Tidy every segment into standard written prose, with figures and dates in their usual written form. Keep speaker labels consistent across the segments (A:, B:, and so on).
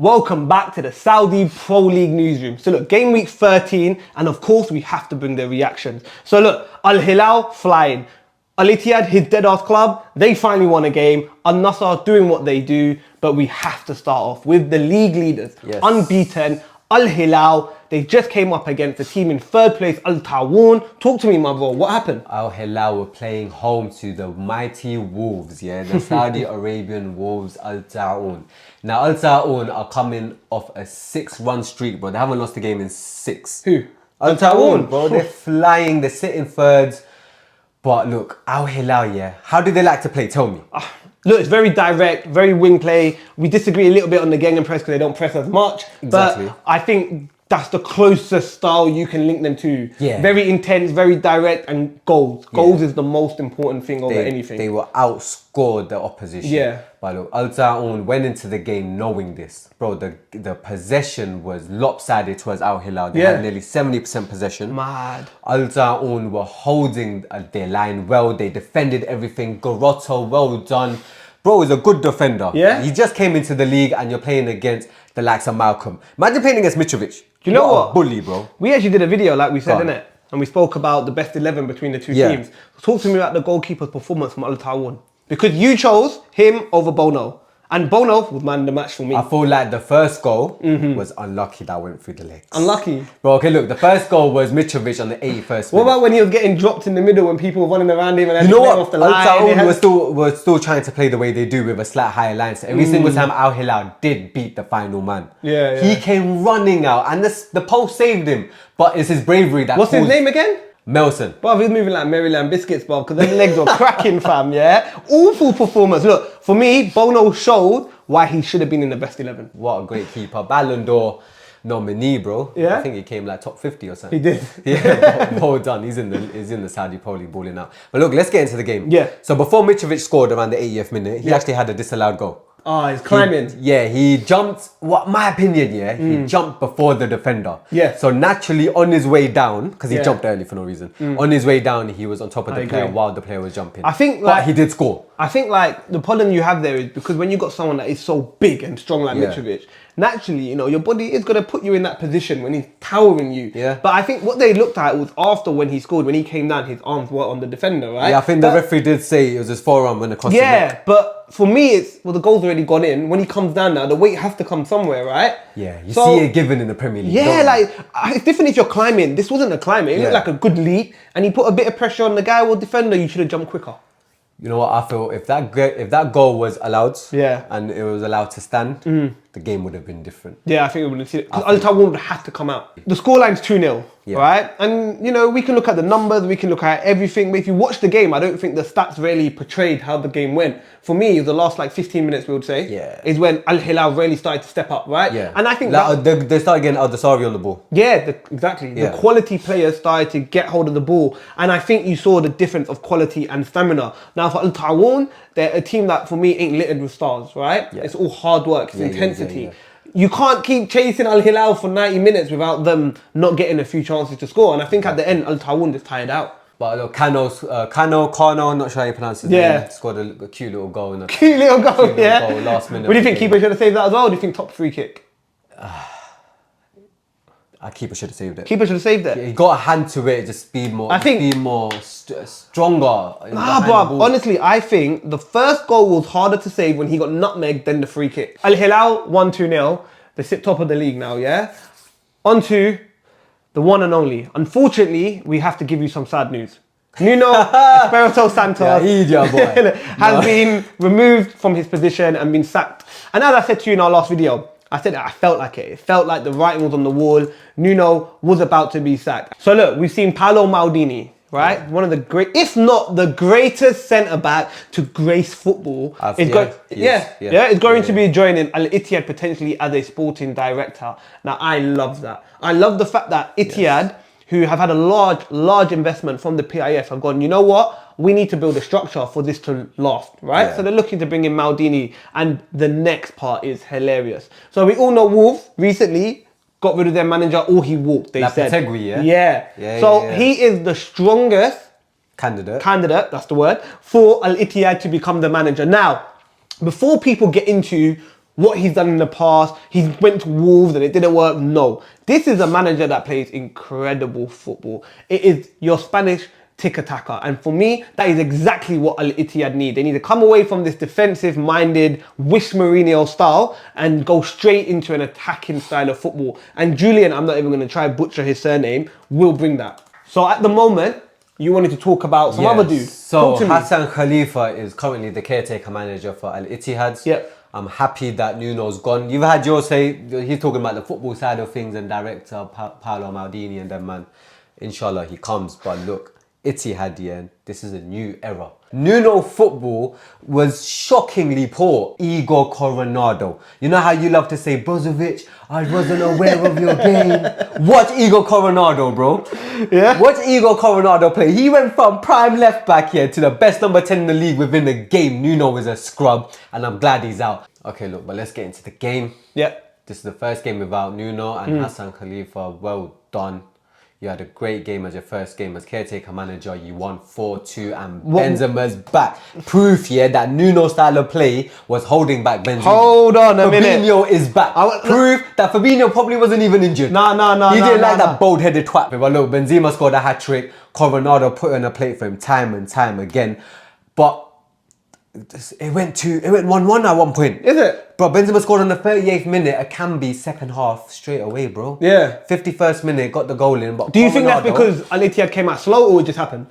A: Welcome back to the Saudi Pro League newsroom. So look, game week 13, and of course we have to bring the reactions. So look, Hilal flying. Ittihad, his dead-ass club, they finally won a game. Nassr doing what they do, but we have to start off with the league leaders.
B: Yes.
A: Unbeaten, Hilal. They just came up against the team in third place, Taawoun. Talk to me, my bro. What happened?
B: Hilal were playing home to the mighty Wolves, yeah, the Saudi Arabian Wolves, Taawoun. Now, Taawoun are coming off a 6-run streak, but they haven't lost a game in 6.
A: Who?
B: Taawoun, bro. They're flying. They're sitting thirds. But look, Hilal, yeah. How do they like to play? Tell me.
A: Look, it's very direct, very wing play. We disagree a little bit on the Gengen press because they don't press as much.
B: Exactly.
A: But I think that's the closest style you can link them to.
B: Yeah.
A: Very intense, very direct, and goals. Goals is the most important thing over anything.
B: They were outscored the opposition.
A: Yeah.
B: But look, Taawoun went into the game knowing this. Bro, the possession was lopsided towards Hilal. They had nearly 70% possession.
A: Mad.
B: Taawoun were holding their line well. They defended everything. Garotto, well done. Bro is a good defender.
A: Yeah.
B: He just came into the league and you're playing against the likes of Malcolm. Imagine playing against Mitrovic.
A: You know what?
B: A bully, bro.
A: We actually did a video, like we said, innit? And we spoke about the best 11 between the two teams. Talk to me about the goalkeeper's performance from Taawoun. Because you chose him over Bono. And Bono was man of the match for me.
B: I feel like the first goal was unlucky that went through the legs.
A: Unlucky?
B: Bro, okay, look, the first goal was Mitrovic on the 81st minute.
A: What about when he was getting dropped in the middle when people were running around him and then
B: you know what?
A: off the line?
B: Taawoun were still trying to play the way they do with a slight higher line. So every single time Hilal did beat the final man. He came running out and the post saved him. But it's his bravery that
A: What's his name again?
B: Melson.
A: Bro, he's moving like Maryland biscuits, bro, because them legs were cracking, fam, yeah? Awful performance. Look, for me, Bono showed why he should have been in the best 11.
B: What a great keeper. Ballon d'Or nominee, bro.
A: Yeah?
B: I think he came like top 50 or something.
A: He did.
B: Yeah, well done. He's in the Saudi Pro League balling out. But look, let's get into the game.
A: Yeah.
B: So before Mitrovic scored around the 80th minute, he actually had a disallowed goal.
A: Oh, he's climbing.
B: He jumped, my opinion, he jumped before the defender.
A: Yeah.
B: So naturally on his way down, because he jumped early for no reason, on his way down, he was on top of the player while the player was jumping.
A: I think
B: but he did score.
A: I think like the problem you have there is because when you got someone that is so big and strong like Mitrovic, naturally, you know, your body is going to put you in that position when he's towering you.
B: Yeah.
A: But I think what they looked at was after when he scored, when he came down, his arms were on the defender, right?
B: Yeah, I think the referee did say it was his forearm when across the neck.
A: But for me, the goal's already gone in. When he comes down now, the weight has to come somewhere, right?
B: Yeah, you see it given in the Premier League.
A: Yeah, like, it's different if you're climbing. This wasn't a climb. It looked like a good leap, and he put a bit of pressure on the guy or defender. You should have jumped quicker.
B: You know what, I feel if that goal was allowed and it was allowed to stand, the game would have been different.
A: Yeah, I think it would have seen it. Because Taawoun would have had to come out. The scoreline's 2-0, right? And, you know, we can look at the numbers, we can look at everything. But if you watch the game, I don't think the stats really portrayed how the game went. For me, the last like 15 minutes, we would say, is when Hilal really started to step up, right?
B: Yeah.
A: And I think
B: like, they started getting Al-Dasari on the ball.
A: Yeah, exactly. The quality players started to get hold of the ball. And I think you saw the difference of quality and stamina. Now for Taawoun, they're a team that for me ain't littered with stars, right? Yeah. It's all hard work, it's intensity. You can't keep chasing Hilal for 90 minutes without them not getting a few chances to score. And I think at the end, Taawoun just tired out.
B: But look, Kano, not sure how you pronounce his name, scored a cute little goal.
A: Cute little goal,
B: last minute.
A: What do you think? Keeper should have saved that as well? Or do you think top free kick?
B: Keeper should have saved it.
A: Keeper should have saved it.
B: Yeah, he got a hand to it, just be more. Stronger.
A: Nah, bro. Honestly, I think the first goal was harder to save when he got nutmegged than the free kick. Hilal won 2-0. They sit top of the league now. Yeah. On to the one and only. Unfortunately, we have to give you some sad news. Nuno Espirito Santos has been removed from his position and been sacked. And as I said to you in our last video, I said I felt like it. It felt like the writing was on the wall. Nuno was about to be sacked. So look, we've seen Paolo Maldini, right? One of the great, if not the greatest centre-back to grace football. It's going to be joining Ittihad potentially as a sporting director. Now, I love that. I love the fact that Ittihad, who have had a large investment from the PIF, have gone, you know what? We need to build a structure for this to last, right? Yeah. So they're looking to bring in Maldini, and the next part is hilarious. So we all know Wolves recently got rid of their manager, or he walked, they said.
B: Yeah.
A: He is the strongest candidate, that's the word, for Al-Ittihad to become the manager. Now, before people get into what he's done in the past. He went to Wolves and it didn't work. No. This is a manager that plays incredible football. It is your Spanish tiki-taka. And for me, that is exactly what Al-Ittihad need. They need to come away from this defensive-minded, wish Mourinho style and go straight into an attacking style of football. And Julian, I'm not even going to try butcher his surname, will bring that. So at the moment, you wanted to talk about some other dudes.
B: So Hassan Khalifa is currently the caretaker manager for Al-Ittihad.
A: Yep.
B: I'm happy that Nuno's gone. You've had your say, he's talking about the football side of things and director Paolo Maldini and them, man. Inshallah, he comes. But look, Ittihad, yeah, this is a new era. Nuno football was shockingly poor. Igor Coronado. You know how you love to say, Brozovic, I wasn't aware of your game. Watch Igor Coronado, bro.
A: Yeah.
B: Watch Igor Coronado play. He went from prime left back here to the best number 10 in the league within the game. Nuno is a scrub, and I'm glad he's out. Okay, look, but let's get into the game.
A: Yeah.
B: This is the first game without Nuno and Hassan Khalifa. Well done. You had a great game as your first game as caretaker manager. You won 4-2 and Benzema's back. Proof, yeah, that Nuno style of play was holding back Benzema.
A: Hold on a minute.
B: Fabinho is back. Proof that Fabinho probably wasn't even injured. He didn't like that bold-headed twat. But look, Benzema scored a hat-trick. Coronado put on a plate for him time and time again. But it went 1-1 at one point.
A: Is it?
B: Bro, Benzema scored on the 38th minute, a Cambi second half straight away, bro.
A: Yeah.
B: 51st minute, got the goal in. But
A: do you think that's because Al-Ittihad came out slow or it just happened?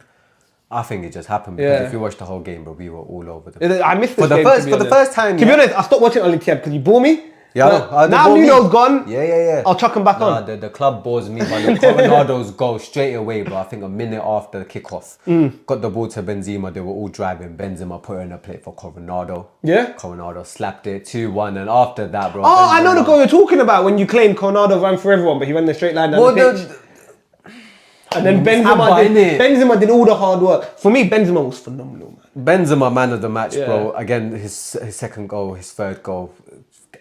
B: I think it just happened because if you watch the whole game, bro, we were all over
A: I missed this
B: for
A: game,
B: the first time.
A: To be honest, I stopped watching Al-Ittihad because you bore me.
B: Yeah,
A: now Nuno's gone.
B: Yeah.
A: I'll chuck him back on.
B: The club bores me, but look, Coronado's goal straight away, bro. I think a minute after the kickoff, got the ball to Benzema. They were all driving. Benzema put in a plate for Coronado.
A: Yeah.
B: Coronado slapped it 2-1, and after that, bro.
A: Oh, Benzema, I know the goal you're talking about when you claim Coronado ran for everyone, but he ran the straight line down the pitch. And then Benzema did all the hard work. For me, Benzema was phenomenal, man.
B: Benzema, man of the match, bro. Again, his second goal, his third goal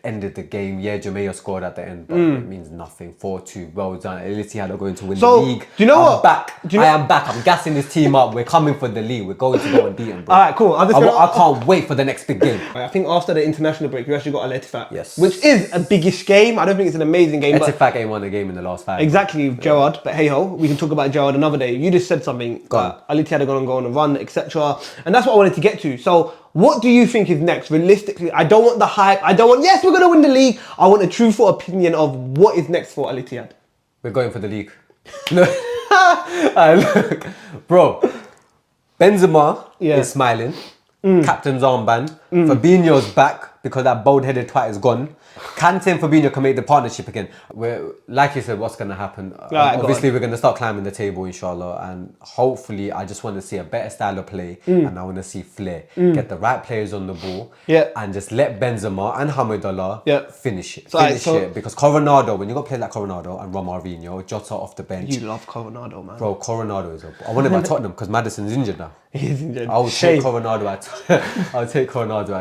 B: ended the game. Yeah, Jamaica scored at the end, but it means nothing. 4-2, well done. Ittihad are going to win the league.
A: Do you know what?
B: I am back. I'm gassing this team up. We're coming for the league. We're going to go and beat them, bro.
A: All right, cool.
B: I can't wait for the next big game.
A: I think after the international break, you actually got Ettifaq.
B: Yes.
A: Which is a biggish game. I don't think it's an amazing game.
B: Ettifaq ain't won a game in the last 5.
A: Exactly, Gerard. But hey ho, we can talk about Gerard another day. You just said something. Al-Ittihad are going to go on a run, etc. And that's what I wanted to get to. So, what do you think is next? Realistically, I don't want the hype. I don't want, yes, we're going to win the league. I want a truthful opinion of what is next for Al-Ittihad.
B: We're going for the league. Look, look, bro. Benzema is smiling. Captain's armband. Fabinho's back because that bold-headed twat is gone. Kante and Fabinho can make the partnership again. Like you said, what's going to happen? Obviously, we're going to start climbing the table, inshallah. And hopefully, I just want to see a better style of play. And I want to see flair. Get the right players on the ball. And just let Benzema and Hamidullah finish it. Finish it. Because Coronado, when you got players like Coronado and Romarinho, Jota off the bench.
A: You love Coronado, man.
B: Bro, Coronado is I want him at Tottenham because Maddison's injured now.
A: He's injured.
B: I'll take Coronado at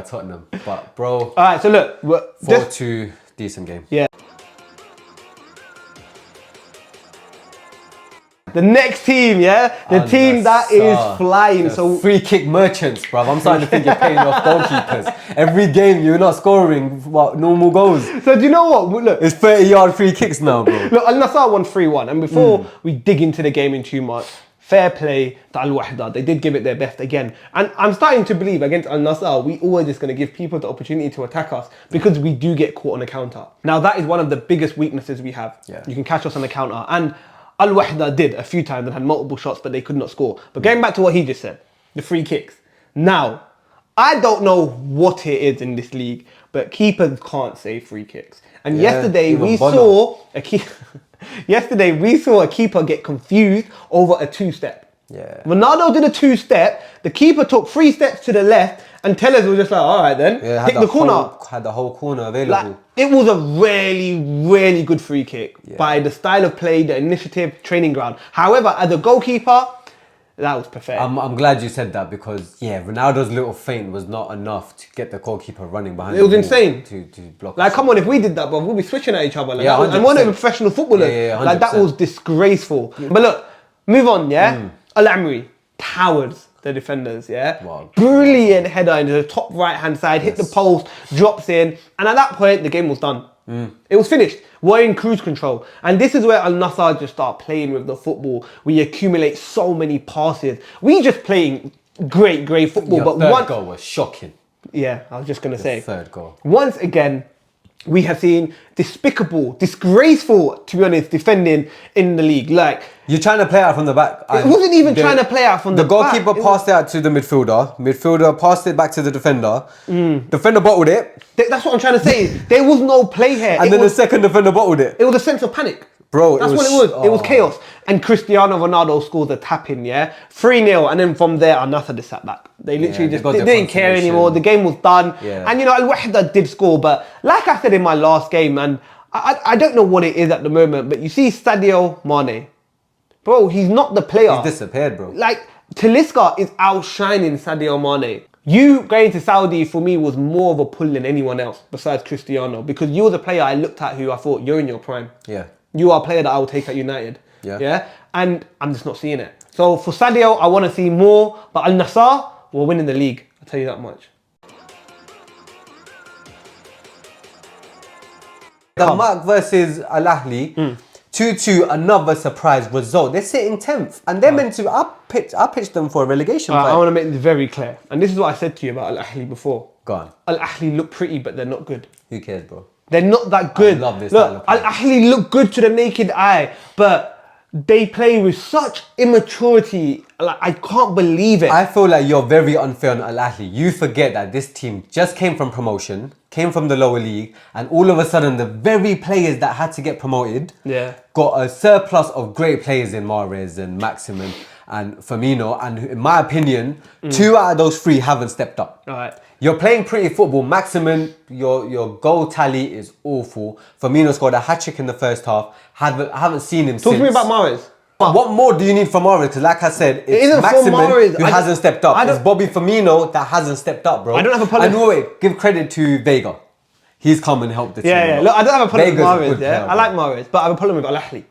B: Tottenham. But, bro.
A: All right, so look.
B: 4-2, decent game.
A: Yeah. The next team, the team that is flying. So
B: free kick merchants, bro. I'm starting to think you're paying off goalkeepers. Every game you're not scoring normal goals.
A: So do you know what? Look,
B: it's 30-yard free kicks now, bro.
A: Look, Al-Nassr won 3-1, and before we dig into the game in too much, fair play to Al-Wehda. They did give it their best again. And I'm starting to believe against Al-Nassr, we always just going to give people the opportunity to attack us because we do get caught on the counter. Now, that is one of the biggest weaknesses we have. You can catch us on the counter. And Al-Wehda did a few times and had multiple shots, but they could not score. But going back to what he just said, the free kicks. Now, I don't know what it is in this league, but keepers can't save free kicks. And yesterday we saw a keeper get confused over a 2-step.
B: Yeah.
A: Ronaldo did a 2-step. The keeper took 3 steps to the left, and Tellers was just like, all right then, hit the corner.
B: Had the whole corner available.
A: It was a really, really good free kick by the style of play, the initiative, training ground. However, as a goalkeeper, that was perfect.
B: I'm glad you said that because, Ronaldo's little feint was not enough to get the goalkeeper running behind.
A: It was insane.
B: To block.
A: Like, come on, if we did that, bro, we'd be switching at each other. Like,
B: and
A: one of the professional footballers. Like, that was disgraceful. But look, move on, Al-Amri, Towers. the defenders, yeah?
B: Wow.
A: Brilliant header into the top right-hand side, hit the post, drops in, and at that point, the game was done. It was finished. We're in cruise control. And this is where Al Nassr just start playing with the football. We accumulate so many passes. We just playing great football.
B: Your
A: But
B: third
A: one
B: goal was shocking.
A: Yeah, I was just going to say.
B: Third goal.
A: Once again, we have seen despicable, disgraceful, to be honest, defending in the league. Like,
B: you're trying to play out from the back.
A: it wasn't even trying to play out from the back.
B: The goalkeeper passed it out to the midfielder. Midfielder passed it back to the defender. Defender bottled it.
A: That's what I'm trying to say. There was no play here.
B: And then the second defender bottled it.
A: It was a sense of panic.
B: Bro,
A: That's what it was. It was chaos. And Cristiano Ronaldo scores a tap-in, yeah? 3-0, and then from there, Al Nassr just sat back. They literally they didn't care anymore. The game was done.
B: Yeah.
A: And, you know, Al Wehda did score, but like I said in my last game, man, I don't know what it is at the moment, but you see Sadio Mane. Bro, he's not the player.
B: He's disappeared, bro.
A: Like, Talisca is outshining Sadio Mane. You going to Saudi, for me, was more of a pull than anyone else besides Cristiano, because you were the player I looked at who I thought, you're in your prime.
B: Yeah.
A: You are a player that I will take at United.
B: Yeah.
A: And I'm just not seeing it. So for Sadio, I want to see more. But Al Nassr, we're winning the league. I'll tell you that much.
B: Damac versus Al Ahli. 2-2, another surprise result. They're sitting 10th. And they're meant to, I pitched them for a relegation fight.
A: I want to make this very clear. And this is what I said to you about Al Ahli before.
B: Go on.
A: Al Ahli look pretty, but they're not good.
B: Who cares, bro?
A: They're not that good.
B: I love this.
A: Look, Al Ahli look good to the naked eye, but they play with such immaturity. Like, I can't believe it.
B: I feel like you're very unfair on Al Ahli. You forget that this team just came from promotion, came from the lower league, and all of a sudden the very players that had to get promoted got a surplus of great players in Mahrez and Maximin and Firmino. And in my opinion, 2 out of those 3 haven't stepped up.
A: All right.
B: You're playing pretty football. Maximin, your goal tally is awful. Firmino scored a hat-trick in the first half. I haven't seen him since.
A: Talk to me about Mahrez.
B: What more do you need from Mahrez? Because like I said, it's
A: isn't
B: Maximin
A: Mahrez.
B: who hasn't stepped up. It's Bobby Firmino that hasn't stepped up, bro.
A: I don't have a problem.
B: And wait, give credit to Vega. He's come and helped the team.
A: Yeah. Look, I don't have a problem with Mahrez,
B: player,
A: I like Mahrez, but I have a problem with Al Ahli.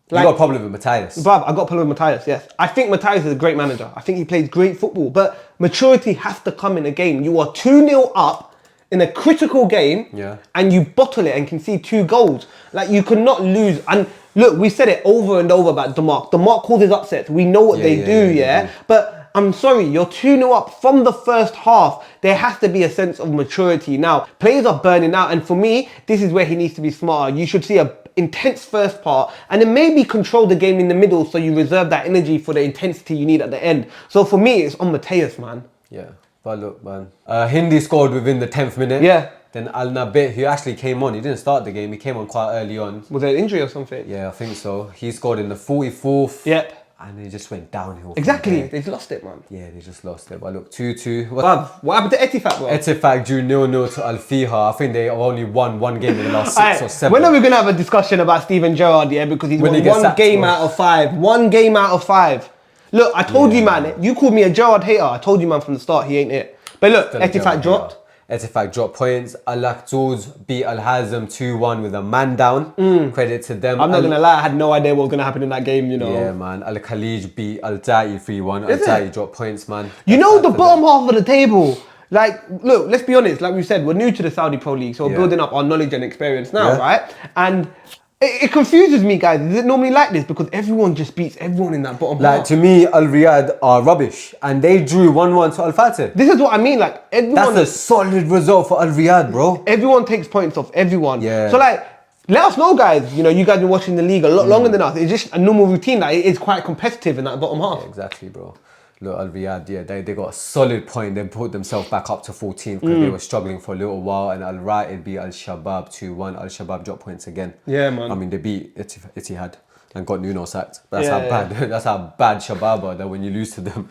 B: You got a problem with Matthias.
A: Bruv, I got a problem with Matthias, yes. I think Matthias is a great manager. I think he plays great football, but maturity has to come in a game. You are 2-0 up in a critical game, and you bottle it and concede 2 goals. Like, you could not lose. And look, we said it over and over about Damac. Damac causes upsets. We know what they do. But I'm sorry, you're 2-0 up from the first half. There has to be a sense of maturity. Now, players are burning out, and for me, this is where he needs to be smarter. You should see a intense first part, and then maybe control the game in the middle so you reserve that energy for the intensity you need at the end. So for me, it's on Matthias, man.
B: Yeah, but look, man. Hindi scored within the 10th minute.
A: Yeah.
B: Then Al Nabit, who actually came on, he didn't start the game, he came on quite early on.
A: Was there an injury or something?
B: Yeah, I think so. He scored in the 44th.
A: Yep.
B: And they just went downhill.
A: Exactly, they've lost it, man.
B: Yeah, they just lost it. But look, 2-2.
A: What happened to Ettifaq, bro?
B: Ettifaq drew 0-0 to Al Feiha. I think they only won 1 game in the last 6 or 7.
A: When are we going to have a discussion about Steven Gerrard, because he's won 1 game out of 5. 1 game out of 5. Look, I told you, man, you called me a Gerrard hater. I told you, man, from the start, he ain't it. But look, Ettifaq dropped.
B: Ettifaq dropped points. Al Akhtuz beat Al Hazm 2-1 with a man down. Credit to them.
A: I'm not going to lie, I had no idea what was going to happen in that game, you know.
B: Yeah, man. Al Khalij beat Al Ta'i 3-1. Al Ta'i dropped points, man.
A: You know, the bottom half of the table. Like, look, let's be honest. Like we said, we're new to the Saudi Pro League, so we're building up our knowledge and experience now, right? And it confuses me, guys. Is it normally like this? Because everyone just beats everyone in that bottom half.
B: Like, to me, Al Riyadh are rubbish. And they drew 1-1 to Al Fateh.
A: This is what I mean. Like, everyone...
B: That's a solid result for Al Riyadh, bro.
A: Everyone takes points off everyone.
B: Yeah.
A: So, like, let us know, guys. You know, you guys been watching the league a lot longer than us. It's just a normal routine. Like, it is quite competitive in that bottom half.
B: Yeah, exactly, bro. Look, Al Riyadh, they got a solid point. They put themselves back up to 14th because they were struggling for a little while. And Al Ra'id beat Al Shabab 2-1. Al Shabab dropped points again.
A: Yeah, man.
B: I mean, they beat Ittihad and got Nuno sacked. That's how bad. That's how bad Shabab are. That when you lose to them,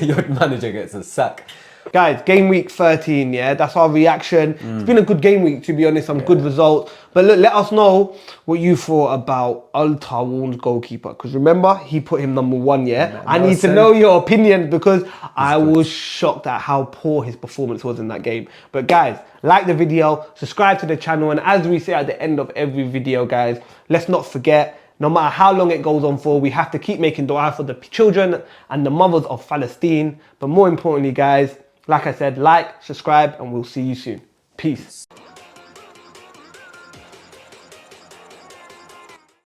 B: your manager gets a sack.
A: Guys, game week 13, that's our reaction. It's been a good game week, to be honest, some good results. But look, let us know what you thought about Al Taawoun's goalkeeper. Because remember, he put him number 1, I need to know your opinions because I was shocked at how poor his performance was in that game. But guys, like the video, subscribe to the channel. And as we say at the end of every video, guys, let's not forget, No matter how long it goes on for, we have to keep making dua for the children and the mothers of Palestine. But more importantly, guys, like I said, like, subscribe, and we'll see you soon. Peace.